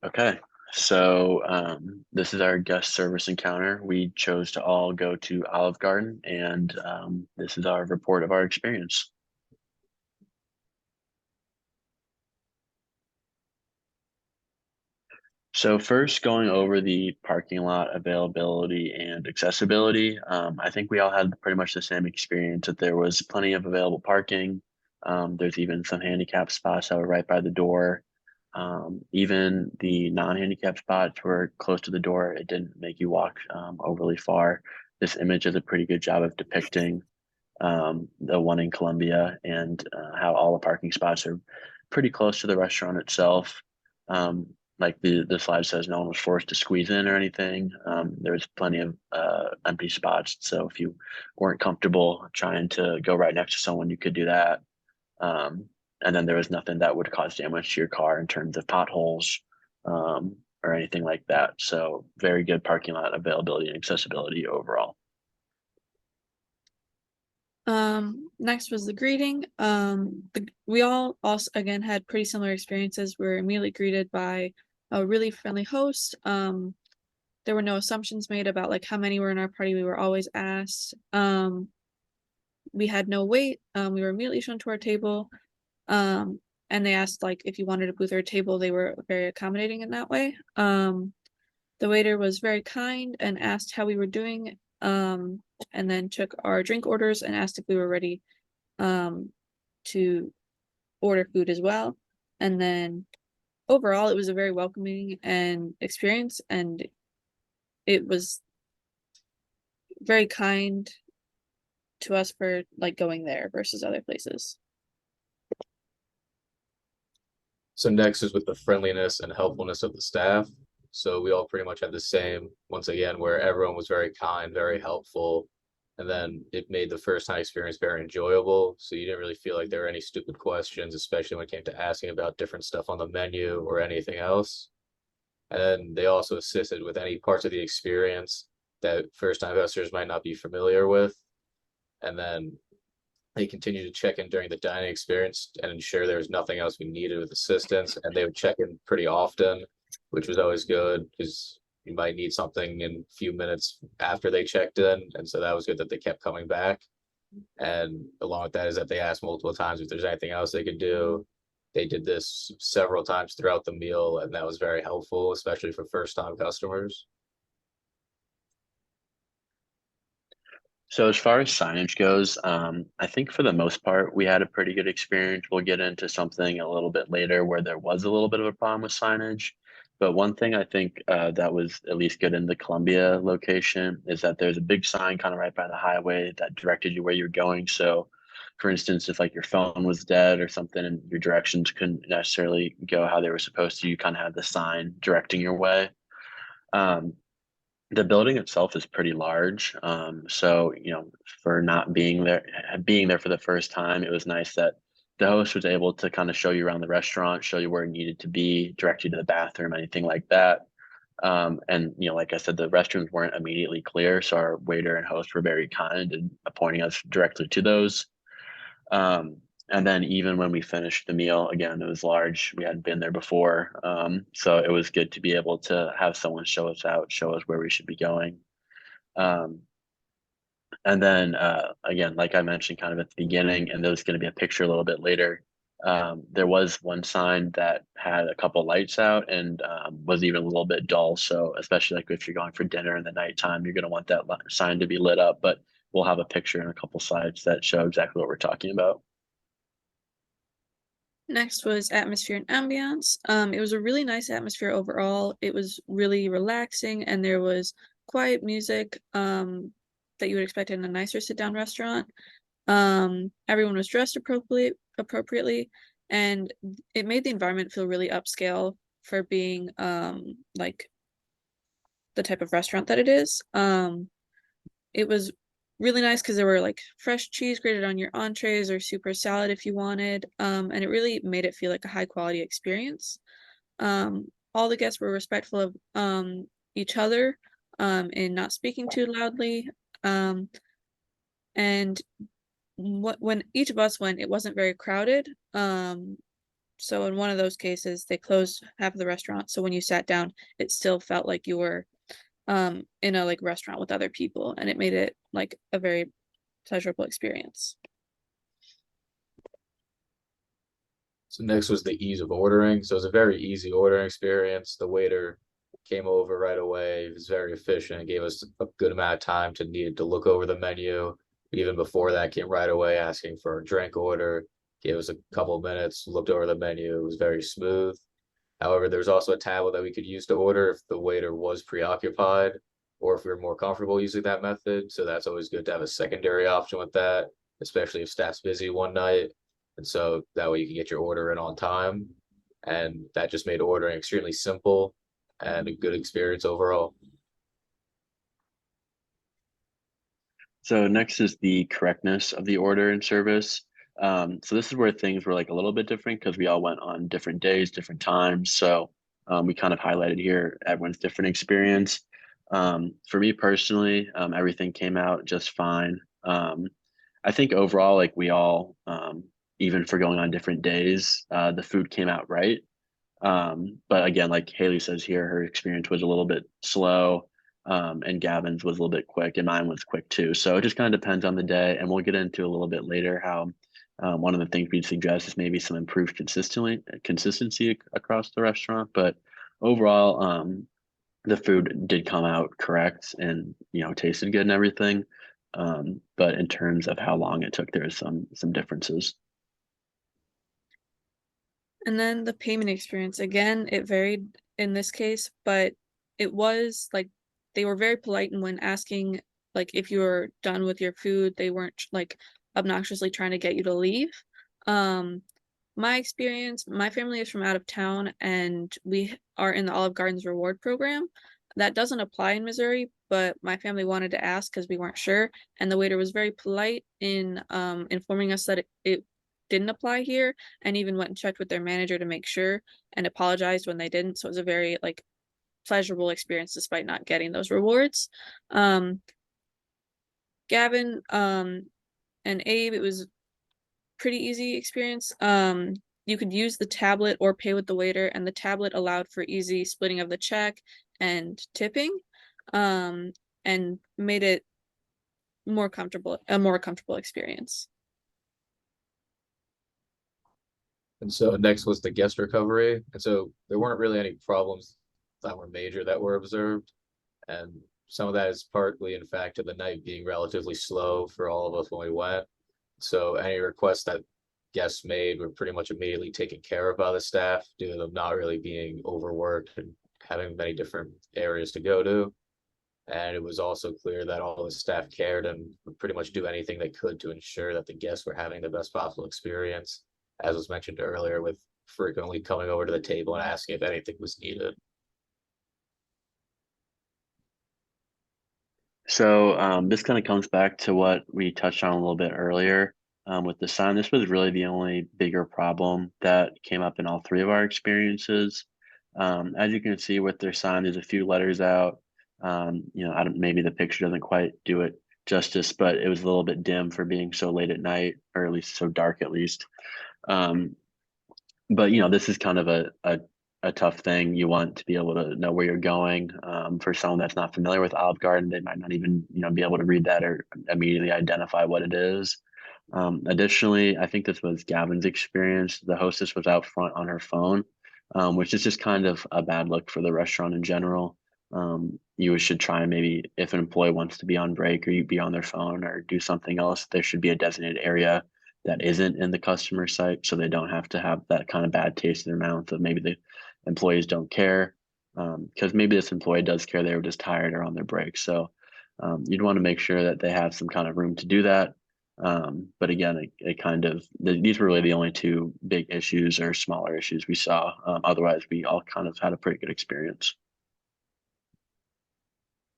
Okay, so this is our guest service encounter. We chose to all go to Olive Garden, and this is our report of our experience. So first, going over the parking lot availability and accessibility, I think we all had pretty much the same experience that there was plenty of available parking. There's even some handicap spots that were right by the door. Even the non-handicap spots were close to the door. It didn't make you walk overly far. This image does a pretty good job of depicting the one in Columbia and how all the parking spots are pretty close to the restaurant itself. Um, like the slide says, no one was forced to squeeze in or anything. There was plenty of empty spots, so if you weren't comfortable trying to go right next to someone, you could do that. Um, and then there was nothing that would cause damage to your car in terms of potholes or anything like that. So very good parking lot availability and accessibility overall. Next was the greeting. We all also again had pretty similar experiences. We were immediately greeted by a really friendly host. There were no assumptions made about like how many were in our party. We were always asked. We had no wait. We were immediately shown to our table. Um, and they asked like if you wanted a booth or a table. They were very accommodating in that way. The waiter was very kind and asked how we were doing. And then took our drink orders and asked if we were ready um, to order food as well. And then overall, it was a very welcoming and experience, and it was very kind to us for like going there versus other places. So next is with the friendliness and helpfulness of the staff. So we all pretty much had the same, once again, where everyone was very kind, very helpful. And then it made the first time experience very enjoyable. So you didn't really feel like there were any stupid questions, especially when it came to asking about different stuff on the menu or anything else. And then they also assisted with any parts of the experience that first time investors might not be familiar with. And then they continued to check in during the dining experience and ensure there was nothing else we needed with assistance. And they would check in pretty often, which was always good because you might need something in a few minutes after they checked in. And so that was good that they kept coming back. And along with that is that they asked multiple times if there's anything else they could do. They did this several times throughout the meal, and that was very helpful, especially for first time customers. So as far as signage goes, I think for the most part, we had a pretty good experience. We'll get into something a little bit later where there was a little bit of a problem with signage. But one thing I think that was at least good in the Columbia location is that there's a big sign kind of right by the highway that directed you where you're going. So for instance, if like your phone was dead or something and your directions couldn't necessarily go how they were supposed to, you kind of had the sign directing your way. Um, the building itself is pretty large. So, for not being there for the first time, it was nice that the host was able to kind of show you around the restaurant, show you where you needed to be, direct you to the bathroom, anything like that. And, like I said, the restrooms weren't immediately clear. So our waiter and host were very kind and pointing us directly to those. Um, and then even when we finished the meal, again, it was large. We hadn't been there before. So it was good to be able to have someone show us out, show us where we should be going. Um, and then again, like I mentioned kind of at the beginning, and there's going to be a picture a little bit later. There was one sign that had a couple lights out and was even a little bit dull. So especially like if you're going for dinner in the nighttime, you're going to want that sign to be lit up. But we'll have a picture and a couple slides that show exactly what we're talking about. Next was atmosphere and ambiance. It was a really nice atmosphere overall. It was really relaxing, and there was quiet music that you would expect in a nicer sit-down restaurant. Everyone was dressed appropriately, and it made the environment feel really upscale for being like the type of restaurant that it is. It was really nice because there were like fresh cheese grated on your entrees or super salad if you wanted. And it really made it feel like a high quality experience. All the guests were respectful of each other and not speaking too loudly. Um, and when each of us went, it wasn't very crowded. so in one of those cases, they closed half of the restaurant. So when you sat down, it still felt like you were in a like restaurant with other people, and it made it like a very pleasurable experience. So next was the ease of ordering. So it was a very easy ordering experience. The waiter came over right away. He was very efficient, gave us a good amount of time to need to look over the menu. Even before that, came right away asking for a drink order, gave us a couple of minutes, looked over the menu. It was very smooth. However, there's also a tablet that we could use to order if the waiter was preoccupied or if we were more comfortable using that method. So that's always good to have a secondary option with that, especially if staff's busy one night. And so that way you can get your order in on time. And that just made ordering extremely simple and a good experience overall. So next is the correctness of the order and service. So this is where things were like a little bit different because we all went on different days, different times. So we kind of highlighted here everyone's different experience. For me personally, everything came out just fine. I think overall, like we all, even for going on different days, the food came out right. But again, like Haley says here, her experience was a little bit slow, and Gavin's was a little bit quick, and mine was quick too. So it just kind of depends on the day, and we'll get into a little bit later how one of the things we'd suggest is maybe some improved consistency across the restaurant. But overall, the food did come out correct and tasted good and everything. But in terms of how long it took, there's some differences. And then the payment experience, again, it varied in this case, but it was like they were very polite, and when asking like if you were done with your food, they weren't like obnoxiously trying to get you to leave. My experience, my family is from out of town, and we are in the Olive Gardens reward program. That doesn't apply in Missouri, but my family wanted to ask because we weren't sure, and the waiter was very polite in informing us that it didn't apply here, and even went and checked with their manager to make sure and apologized when they didn't. So it was a very like pleasurable experience despite not getting those rewards. Gavin and Abe, it was pretty easy experience. You could use the tablet or pay with the waiter, and the tablet allowed for easy splitting of the check and tipping, and made it a more comfortable experience. And so next was the guest recovery. And so there weren't really any problems that were major that were observed. And some of that is partly, in fact, to the night being relatively slow for all of us when we went. So any requests that guests made were pretty much immediately taken care of by the staff due to them not really being overworked and having many different areas to go to. And it was also clear that all the staff cared and would pretty much do anything they could to ensure that the guests were having the best possible experience, as was mentioned earlier, with frequently coming over to the table and asking if anything was needed. So this kind of comes back to what we touched on a little bit earlier with the sign. This was really the only bigger problem that came up in all three of our experiences. As you can see with their sign, there's a few letters out. Maybe the picture doesn't quite do it justice, but it was a little bit dim for being so late at night, or at least so dark at least. But this is kind of a tough thing. You want to be able to know where you're going. For someone that's not familiar with Olive Garden, they might not even be able to read that or immediately identify what it is. Additionally, I think this was Gavin's experience. The hostess was out front on her phone, which is just kind of a bad look for the restaurant in general. You should try and maybe, if an employee wants to be on break or you be on their phone or do something else, there should be a designated area that isn't in the customer site, so they don't have to have that kind of bad taste in their mouth of maybe the employees don't care, because maybe this employee does care, they were just tired or on their break. So you'd want to make sure that they have some kind of room to do that. But again, these were really the only two big issues or smaller issues we saw. Otherwise, we all kind of had a pretty good experience.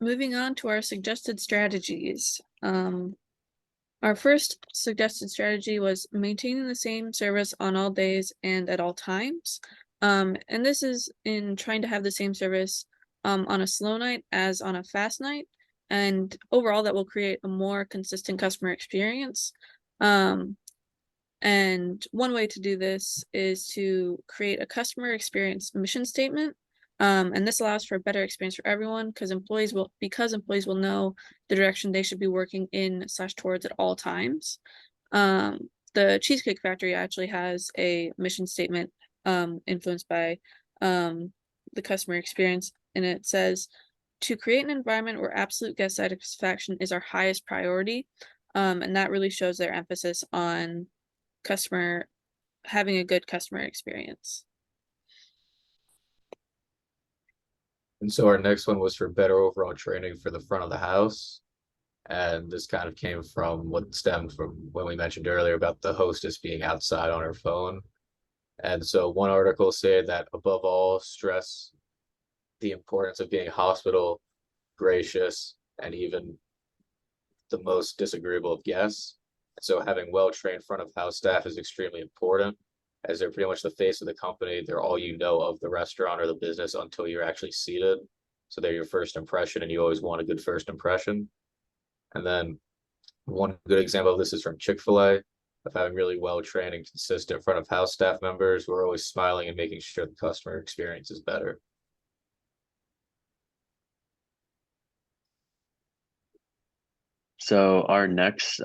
Moving on to our suggested strategies. Our first suggested strategy was maintaining the same service on all days and at all times. And this is in trying to have the same service on a slow night as on a fast night. And overall, that will create a more consistent customer experience. And one way to do this is to create a customer experience mission statement. And this allows for a better experience for everyone because employees will know the direction they should be working in / towards at all times. The Cheesecake Factory actually has a mission statement influenced by the customer experience, and it says to create an environment where absolute guest satisfaction is our highest priority. And that really shows their emphasis on having a good customer experience. And so our next one was for better overall training for the front of the house. And this kind of came from what stemmed from when we mentioned earlier about the hostess being outside on her phone. And so one article said that above all, stress the importance of being hospitable, gracious, and even the most disagreeable of guests. So having well-trained front of house staff is extremely important, as they're pretty much the face of the company. They're all you know of the restaurant or the business until you're actually seated. So they're your first impression, and you always want a good first impression. And then one good example of this is from Chick-fil-A, of having really well-trained and consistent front of house staff members who are always smiling and making sure the customer experience is better. So our next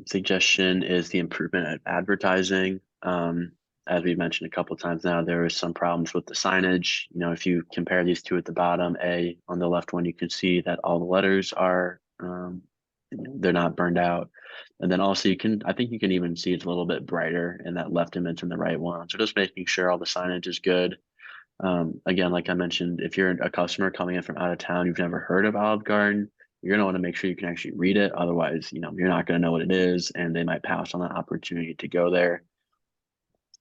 suggestion is the improvement of advertising. As we mentioned a couple times now, there is some problems with the signage. You know, if you compare these two at the bottom, on the left one, you can see that all the letters are they're not burned out. And then also I think you can even see it's a little bit brighter in that left image than the right one. So just making sure all the signage is good. Again, like I mentioned, if you're a customer coming in from out of town, you've never heard of Olive Garden, you're gonna want to make sure you can actually read it. Otherwise, you're not gonna know what it is, and they might pass on that opportunity to go there.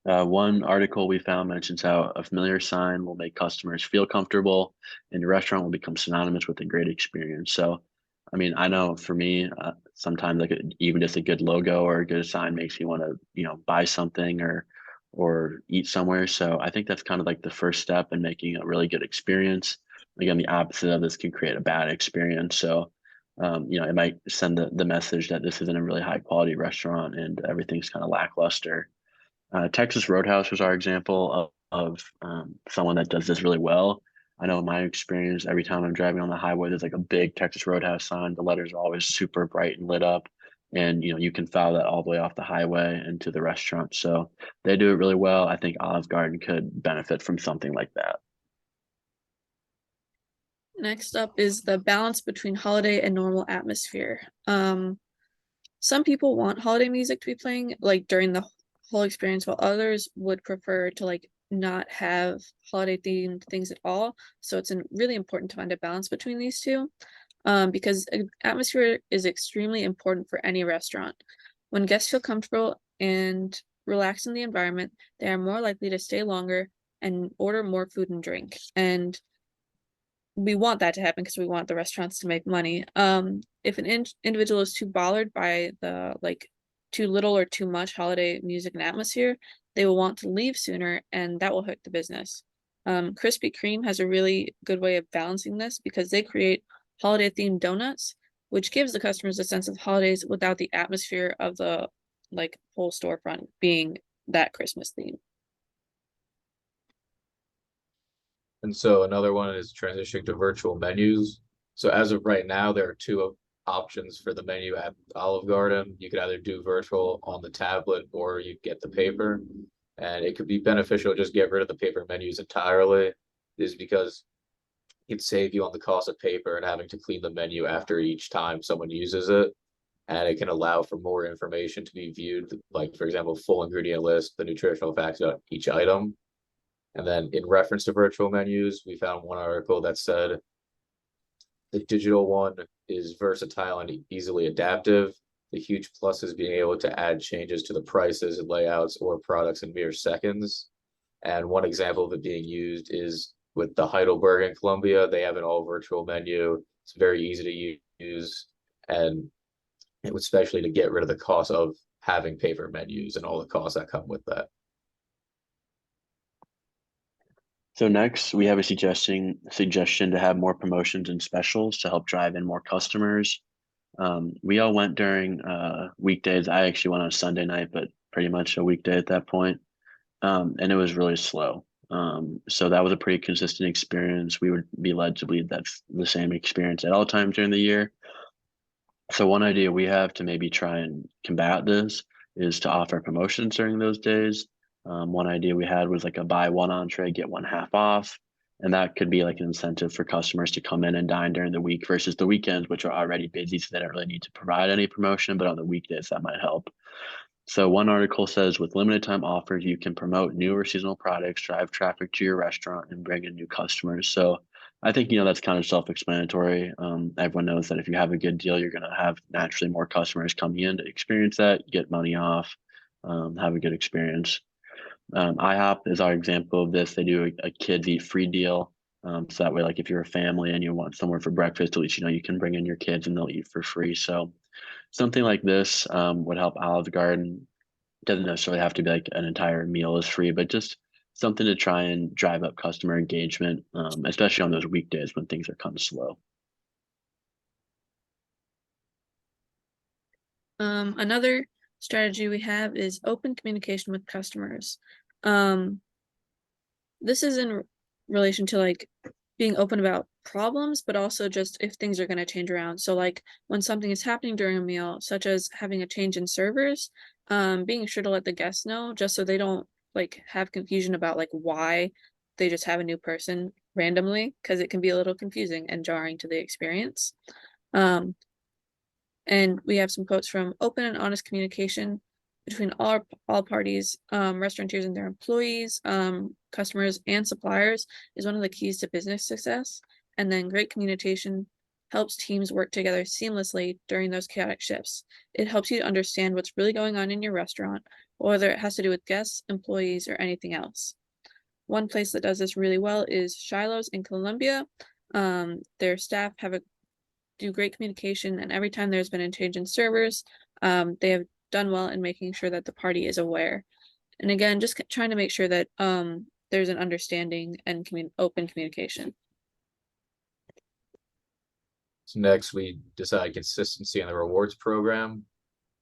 One article we found mentions how a familiar sign will make customers feel comfortable, and your restaurant will become synonymous with a great experience. So, I mean, I know for me, sometimes like even just a good logo or a good sign makes me want to, buy something or eat somewhere. So I think that's kind of like the first step in making a really good experience. Again, the opposite of this can create a bad experience. So, it might send the message that this isn't a really high quality restaurant and everything's kind of lackluster. Texas Roadhouse was our example of someone that does this really well. I know in my experience, every time I'm driving on the highway, there's like a big Texas Roadhouse sign. The letters are always super bright and lit up, and you can follow that all the way off the highway into the restaurant. So they do it really well. I think Olive Garden could benefit from something like that. Next up is the balance between holiday and normal atmosphere. Some people want holiday music to be playing like during the whole experience, while others would prefer to like not have holiday themed things at all. So it's really important to find a balance between these two, because atmosphere is extremely important for any restaurant. When guests feel comfortable and relaxed in the environment, they are more likely to stay longer and order more food and drink. And we want that to happen because we want the restaurants to make money. If an individual is too bothered by the like too little or too much holiday music and atmosphere, they will want to leave sooner, and that will hurt the business. Krispy Kreme has a really good way of balancing this because they create holiday themed donuts, which gives the customers a sense of holidays without the atmosphere of the like whole storefront being that Christmas theme. And so another one is transitioning to virtual menus. So as of right now, there are two options for the menu at Olive Garden. You could either do virtual on the tablet or you get the paper. And it could be beneficial to just get rid of the paper menus entirely, is because it'd save you on the cost of paper and having to clean the menu after each time someone uses it. And it can allow for more information to be viewed, like for example, full ingredient list, the nutritional facts of each item. And then in reference to virtual menus, we found one article that said the digital one is versatile and easily adaptive. The huge plus is being able to add changes to the prices and layouts or products in mere seconds. And one example of it being used is with the Heidelberg in Columbia. They have an all virtual menu. It's very easy to use, and it was especially to get rid of the cost of having paper menus and all the costs that come with that. So next, we have a suggestion to have more promotions and specials to help drive in more customers. We all went during weekdays. I actually went on Sunday night, but pretty much a weekday at that point. And it was really slow. So that was a pretty consistent experience. We would be led to believe that's the same experience at all times during the year. So one idea we have to maybe try and combat this is to offer promotions during those days. One idea we had was like a buy one entree, get one half off. And that could be like an incentive for customers to come in and dine during the week versus the weekends, which are already busy. So they don't really need to provide any promotion, but on the weekdays, that might help. So one article says with limited time offers, you can promote new or seasonal products, drive traffic to your restaurant, and bring in new customers. So I think, that's kind of self-explanatory. Everyone knows that if you have a good deal, you're going to have naturally more customers coming in to experience that, get money off, have a good experience. IHOP is our example of this. They do a kids eat free deal. So that way, like if you're a family and you want somewhere for breakfast, at least you can bring in your kids and they'll eat for free. So something like this would help Olive Garden. Doesn't necessarily have to be like an entire meal is free, but just something to try and drive up customer engagement, especially on those weekdays when things are kind of slow. Another strategy we have is open communication with customers. This is in relation to like being open about problems, but also just if things are going to change around. So like when something is happening during a meal, such as having a change in servers, being sure to let the guests know just so they don't like have confusion about like why they just have a new person randomly, because it can be a little confusing and jarring to the experience. And we have some quotes from open and honest communication between all parties, restaurateurs and their employees, customers and suppliers is one of the keys to business success. And then great communication helps teams work together seamlessly during those chaotic shifts. It helps you to understand what's really going on in your restaurant, whether it has to do with guests, employees, or anything else. One place that does this really well is Shiloh's in Columbia. Their staff do great communication, and every time there's been a change in servers, they have done well in making sure that the party is aware. And again, just trying to make sure that there's an understanding and open communication. So next, we decide consistency in the rewards program.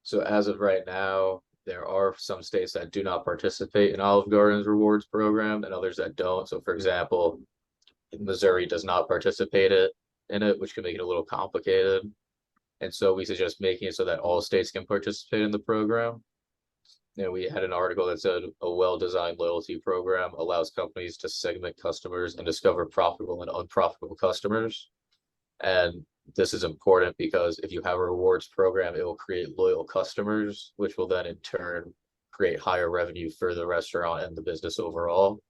So as of right now, there are some states that do not participate in Olive Garden's rewards program and others that don't. So for example, Missouri does not participate in it, which can make it a little complicated. And so we suggest making it so that all states can participate in the program. We had an article that said a well-designed loyalty program allows companies to segment customers and discover profitable and unprofitable customers. And this is important because if you have a rewards program, it will create loyal customers, which will then in turn create higher revenue for the restaurant and the business overall.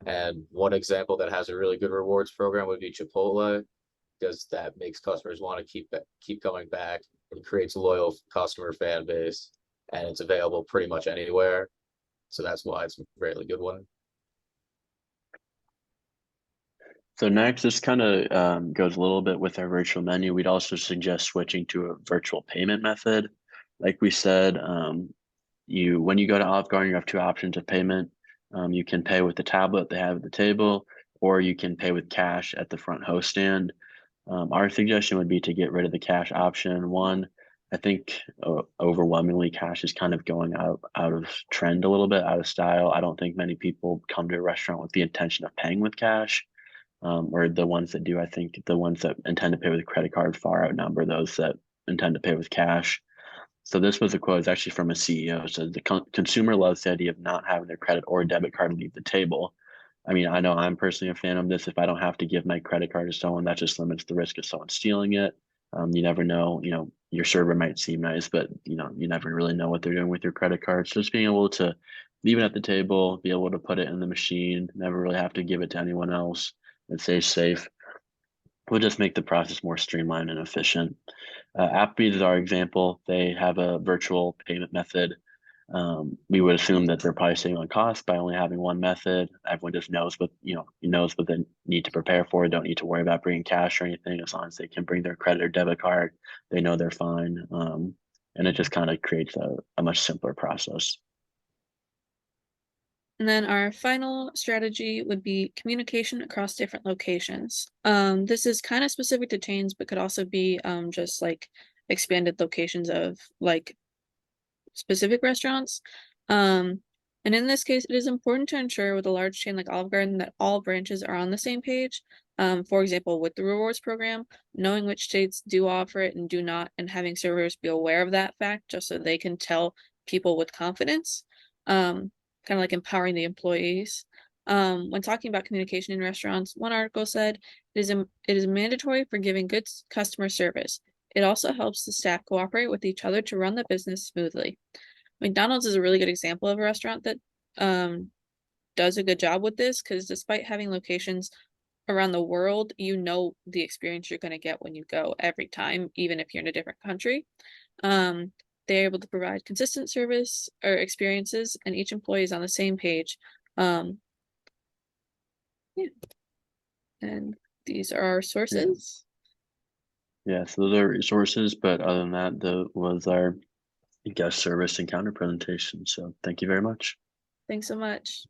And one example that has a really good rewards program would be Chipotle, because that makes customers want to keep coming back. It creates a loyal customer fan base, and it's available pretty much anywhere. So that's why it's a really good one. So next, this kind of goes a little bit with our virtual menu. We'd also suggest switching to a virtual payment method. Like we said, when you go to Olive Garden, you have two options of payment. You can pay with the tablet they have at the table, or you can pay with cash at the front host stand. Our suggestion would be to get rid of the cash option. One, I think overwhelmingly cash is kind of going out of trend a little bit, out of style. I don't think many people come to a restaurant with the intention of paying with cash. Or the ones that do. I think the ones that intend to pay with a credit card far outnumber those that intend to pay with cash. So this was a quote, it's actually from a CEO. So the consumer loves the idea of not having their credit or debit card leave the table. I mean, I know I'm personally a fan of this. If I don't have to give my credit card to someone, that just limits the risk of someone stealing it. You never know, your server might seem nice, but you never really know what they're doing with your credit card. So just being able to leave it at the table, be able to put it in the machine, never really have to give it to anyone else, and stay safe, will just make the process more streamlined and efficient. Applebee's is our example. They have a virtual payment method. We would assume that they're probably saving on cost by only having one method. Everyone just knows what they need to prepare for. Don't need to worry about bringing cash or anything. As long as they can bring their credit or debit card, they know they're fine. And it just kind of creates a much simpler process. And then our final strategy would be communication across different locations. This is kind of specific to chains, but could also be just like expanded locations of like specific restaurants. And in this case, it is important to ensure with a large chain like Olive Garden that all branches are on the same page. For example, with the rewards program, knowing which states do offer it and do not, and having servers be aware of that fact just so they can tell people with confidence. Kind of like empowering the employees. When talking about communication in restaurants, one article said it is mandatory for giving good customer service. It also helps the staff cooperate with each other to run the business smoothly. McDonald's is a really good example of a restaurant that does a good job with this, because despite having locations around the world, you know the experience you're going to get when you go every time, even if you're in a different country. They're able to provide consistent service or experiences, and each employee is on the same page. Yeah. And these are our sources. Yeah, so those are resources, but other than that, was our guest service and counter presentation. So thank you very much. Thanks so much.